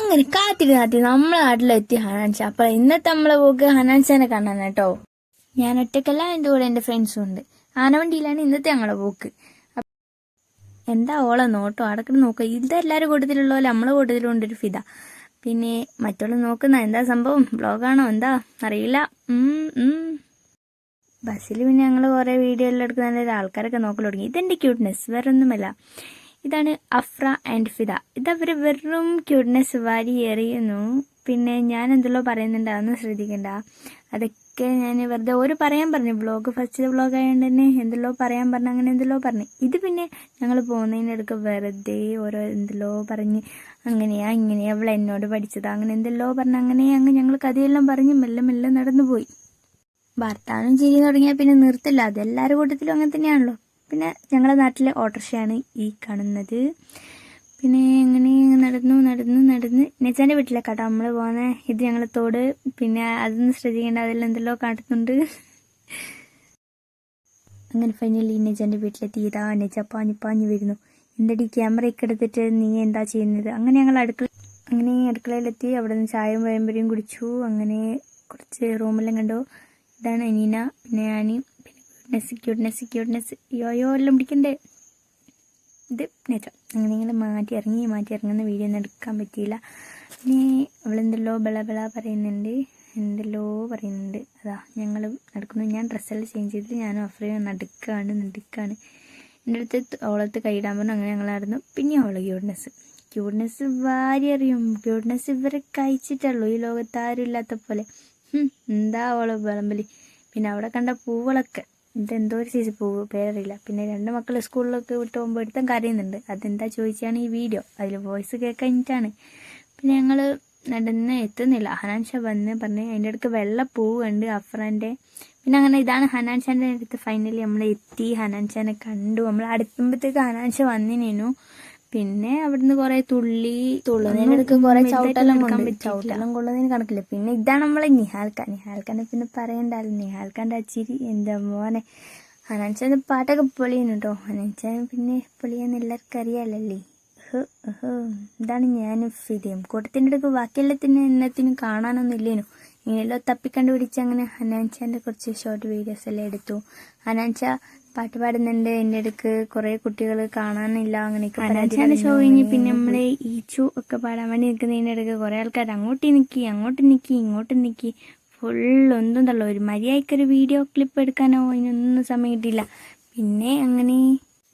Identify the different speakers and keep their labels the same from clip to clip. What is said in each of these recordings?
Speaker 1: അങ്ങനെ കാത്തി നമ്മളെ നാട്ടിലെത്തി ഹനാൻഷ. അപ്പൊ ഇന്നത്തെ നമ്മളെ പോക്ക് ഹനാൻഷാനെ കാണാൻ കേട്ടോ. ഞാൻ ഒറ്റക്കല്ല, എൻ്റെ കൂടെ എൻ്റെ ഫ്രണ്ട്സും ഉണ്ട്. ആനവണ്ടിയിലാണ് ഇന്നത്തെ ഞങ്ങളെ പോക്ക്. എന്താ ഓളെ നോട്ടോ അടക്കണ നോക്കുക. ഇതെല്ലാവരും കൂട്ടത്തിലുള്ള പോലെ നമ്മളെ കൂട്ടത്തിലുണ്ടൊരു ഫിദ. പിന്നെ മറ്റുള്ള നോക്കുന്ന എന്താ സംഭവം, ബ്ലോഗാണോ എന്താ അറിയില്ല. ബസ്സിൽ പിന്നെ ഞങ്ങൾ കുറേ വീഡിയോ എല്ലാം എടുക്കുന്ന ആൾക്കാരൊക്കെ നോക്കൽ തുടങ്ങി. ഇതെൻ്റെ ക്യൂട്ട്നെസ്, വേറെ ഒന്നുമല്ല. ഇതാണ് അഫ്ര ആൻഡ് ഫിദ. ഇതവർ വെറും ക്യൂട്ട്നെസ് വാരി എറിയുന്നു. പിന്നെ ഞാൻ എന്തെല്ലോ പറയുന്നുണ്ട്, അതൊന്നും ശ്രദ്ധിക്കണ്ട. അതൊക്കെ ഞാൻ വെറുതെ ഒരു പറയാൻ പറഞ്ഞു. ഫസ്റ്റ് വ്ളോഗ് ആയതുകൊണ്ട് തന്നെ എന്തെല്ലോ പറയാൻ പറഞ്ഞു, അങ്ങനെ എന്തെല്ലോ പറഞ്ഞു. ഇത് പിന്നെ ഞങ്ങൾ പോകുന്നതിനിടയ്ക്ക് വെറുതെ ഓരോ എന്തെല്ലോ പറഞ്ഞ് അങ്ങനെയാ ഇങ്ങനെയാ അവൾ എന്നോട് പഠിച്ചതാ അങ്ങനെ എന്തെല്ലോ പറഞ്ഞ് അങ്ങനെ ഞങ്ങൾ കഥയെല്ലാം പറഞ്ഞ് മെല്ലെ മെല്ലെ നടന്നു പോയി. ഭർത്താനും ചിരി തുടങ്ങിയാൽ പിന്നെ നിർത്തില്ല. അതെല്ലാവരുടെ കൂട്ടത്തിലും അങ്ങനെ തന്നെയാണല്ലോ. പിന്നെ ഞങ്ങളുടെ നാട്ടിലെ ഓട്ടോറിക്ഷയാണ് ഈ കാണുന്നത്. പിന്നെ അങ്ങനെ നടന്ന് നെച്ചാൻ്റെ വീട്ടിലേക്കാട്ടോ നമ്മൾ പോകുന്നത്. ഇത് ഞങ്ങളെ തോട്. പിന്നെ അതൊന്നും ശ്രദ്ധിക്കേണ്ട, അതെല്ലാം എന്തെല്ലോ കാട്ടുന്നുണ്ട്. അങ്ങനെ ഫൈനലി നെച്ചാൻ്റെ വീട്ടിലെത്തി. ഇതാ നെച്ച പാഞ്ഞു വരുന്നു. എന്തടി ക്യാമറയൊക്കെ എടുത്തിട്ട് നീ എന്താ ചെയ്യുന്നത്? അങ്ങനെ ഞങ്ങൾ അടുക്കളയിലെത്തി. അവിടെ നിന്ന് ചായയും പഴംപൊരിയും കുടിച്ചു. അങ്ങനെ കുറച്ച് റൂമെല്ലാം കണ്ടു. ഇതാണ് അനീന, പിന്നെ ഞാൻ, പിന്നെ ക്യൂട്ട്നെസ് യോയോ എല്ലാം പിടിക്കണ്ടേ. ഇത് നേച്ചർ. അങ്ങനെ മാറ്റി ഇറങ്ങുന്ന വീഡിയോ ഒന്നും എടുക്കാൻ പറ്റിയില്ല. പിന്നെ അവളെന്തെല്ലോ ബള പറയുന്നുണ്ട്. അതാ ഞങ്ങൾ നടക്കുന്നു. ഞാൻ ഡ്രസ്സെല്ലാം ചേഞ്ച് ചെയ്തിട്ട് ഞാനും അഫ്രയും നടുക്കാണ്. എൻ്റെ അടുത്ത് ഓളത്ത് കൈയിടാൻ പറഞ്ഞു. അങ്ങനെ ഞങ്ങൾ നടന്നു. പിന്നെ അവളെ ക്യൂട്ട്നെസ് വാരി അറിയും. ക്യൂട്ട്നെസ് ഇവരെ കഴിച്ചിട്ടുള്ളൂ ഈ ലോകത്ത് ആരും ഇല്ലാത്ത പോലെ. എന്താ അവള് വിളമ്പല്. പിന്നെ അവിടെ കണ്ട പൂവുകളൊക്കെ ഇതെന്തോ ഒരു സൈസ് പൂവ്, പേരറിയില്ല. പിന്നെ 2 മക്കൾ സ്കൂളിലൊക്കെ വിട്ട് പോകുമ്പോൾ എടുത്താൽ കരയുന്നുണ്ട്. അതെന്താ ചോദിച്ചാണ് ഈ വീഡിയോ, അതിൽ വോയിസ് കേൾക്കാനിട്ടാണ്. പിന്നെ ഞങ്ങൾ നടന്ന് എത്തുന്നില്ല. ഹനാൻഷ വന്ന് പറഞ്ഞ് അതിൻ്റെ അടുക്ക് വെള്ളപ്പൂവ് ഉണ്ട് അഫ്രാൻ്റെ. പിന്നെ അങ്ങനെ ഇതാണ് ഹനാൻഷാൻ്റെ അടുത്ത്. ഫൈനലി നമ്മൾ എത്തി. ഹനാൻഷാനെ കണ്ടു. നമ്മൾ അടുത്തുമ്പോഴത്തേക്ക് ഹനാൻഷ വന്നിനു. പിന്നെ അവിടുന്ന് കുറെ തുള്ളുന്നതിനടുക്ക് കുറെ ചവിട്ടെല്ലാം കൊള്ളുന്നതിന് കണക്കില്ല. പിന്നെ ഇതാണ് നമ്മളെ നിഹാൽക്കാനെ പിന്നെ പറയണ്ടല്ലോ. നിഹാൽക്കാൻ്റെ അച്ചിരി എന്താ മോനെ. ഹനാൻഷാൻ്റെ പാട്ടൊക്കെ പൊളിയുന്നു കേട്ടോ. ഹനാൻഷാൻ പിന്നെ പൊളിയാന്ന് എല്ലാവർക്കും അറിയാലല്ലേ. ഇതാണ് ഞാനും ഫിദയും. കൂട്ടത്തിൻ്റെ അടുക്ക് ബാക്കിയെല്ലാത്തിനും എന്നത്തിനും കാണാനൊന്നും ഇല്ലേനു. ഇങ്ങനെയെല്ലാം തപ്പിക്കണ്ട് പിടിച്ച് അങ്ങനെ ഹനാൻഷാൻ്റെ കുറച്ച് ഷോർട്ട് വീഡിയോസ് എല്ലാം എടുത്തു. ഹനാൻഷ പാട്ട് പാടുന്നുണ്ട്. എൻ്റെ അടുക്ക് കുറേ കുട്ടികൾ കാണാനില്ല. അങ്ങനെയൊക്കെ ഹനാൻഷാൻ്റെ ഷോ കഴിഞ്ഞ് പിന്നെ നമ്മളെ ഈച്ചു ഒക്കെ പാടാൻ വേണ്ടി നിൽക്കുന്നതിൻ്റെ അടുക്ക് കുറേ ആൾക്കാർ അങ്ങോട്ട് നിൽക്കി ഇങ്ങോട്ട് നിൽക്കി ഫുള്ളൊന്നും തള്ളു. ഒരു മര്യാദയ്ക്കൊരു വീഡിയോ ക്ലിപ്പ് എടുക്കാനോ അതിനൊന്നും സമയം കിട്ടിയില്ല. പിന്നെ അങ്ങനെ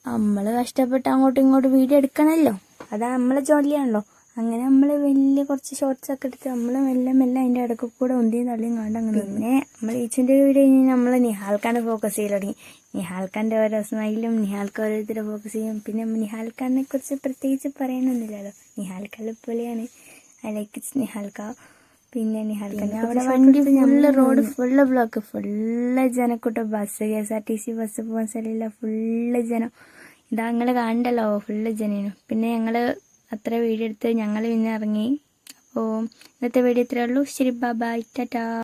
Speaker 1: നമ്മൾ കഷ്ടപ്പെട്ട് അങ്ങോട്ടും ഇങ്ങോട്ടും വീഡിയോ എടുക്കണമല്ലോ, അതാ നമ്മളെ ജോലിയാണല്ലോ. അങ്ങനെ നമ്മൾ വലിയ കുറച്ച് ഷോർട്സ് ഒക്കെ എടുത്ത് നമ്മൾ മെല്ലെ അതിൻ്റെ ഇടയ്ക്ക് കൂടെ ഒന്തിയും തള്ളിയും കണ്ട് അങ്ങനെ. പിന്നെ നമ്മൾ ഈച്ചിൻ്റെ വീഡിയോ കഴിഞ്ഞ് നമ്മൾ നിഹാൽക്കാനെ ഫോക്കസ് ചെയ്ത് തുടങ്ങി. നിഹാൽക്കാൻ്റെ ഓരോ സ്മൈലും നിഹാൽക്ക് ഓരോരുത്തരെ ഫോക്കസ് ചെയ്യും. പിന്നെ നിഹാൽക്കാനെ കുറിച്ച് പ്രത്യേകിച്ച് പറയാനൊന്നുമില്ലല്ലോ. നിഹാൽക്കാലെ പോലെയാണ്. ഐ ലൈക്ക് ഇറ്റ്സ് നിഹാൽക്ക. പിന്നെ നിഹാൽക്കാൻ്റെ അവിടെ വണ്ടി റോഡ് ബ്ലോക്ക്, ജനക്കൂട്ടം. ബസ് KSRTC ബസ് പോകാൻ സ്ഥലമില്ല, ജനം. ഇതാ നിങ്ങൾ കാണണ്ടല്ലോ, ജനേനു. പിന്നെ ഞങ്ങൾ അത്ര വീഡിയോ എടുത്ത് ഞങ്ങൾ പിന്നെ ഇറങ്ങി. അപ്പോൾ ഇന്നത്തെ വീഡിയോ ഇത്രയേ ഉള്ളൂ. ശരി, ബൈ ടാറ്റാ.